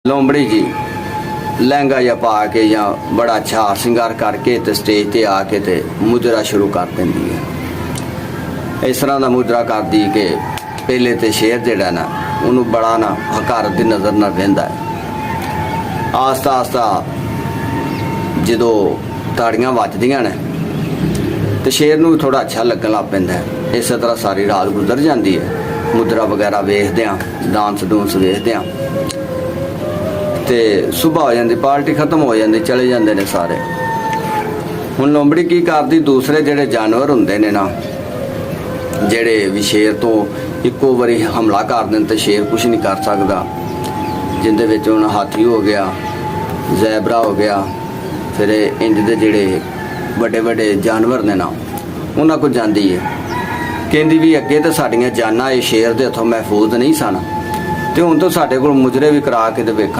लोमड़ी जी लहंगा या पा के या बड़ा अच्छा हार श्रृंगार करके ते स्टेज ते आके ते मुजरा शुरू कर देंदी है। इस तरह का मुजरा कर दी कि पहले तो शेर जिहड़ा ना उन्होंने बड़ा ना हकारत की नज़र ना रहिंदा है। आस्ता आस्ता जो ताड़ियां वजदियां ने तो शेर नूं थोड़ा अच्छा लगन लग पैंदा है। इस तरह सारी रात गुजर जाती है। मुद्रा वगैरह वेखदियां डांस डूंस वेखदियां ते सुबह हो जाती, पार्टी खत्म हो जाती, चले जाते हैं सारे। हुण लोमड़ी की करती, दूसरे जिहड़े जानवर हुंदे ने ना जिहड़े भी शेर तो इक्को बारी हमला कर देन ते शेर कुछ नहीं कर सकता, जिंदे विच हुण हाथी हो गया, ज़ैबरा हो गया, फिर इंज दे जिहड़े बड़े बड़े जानवर ने ना उन्हां कोल जांदी है। कहंदी भी अगे तो साडियां जानां इह शेर दे हत्थों महफूज नहीं सन ते हुण तो साडे कोल मुजरे भी करा के ते वेखण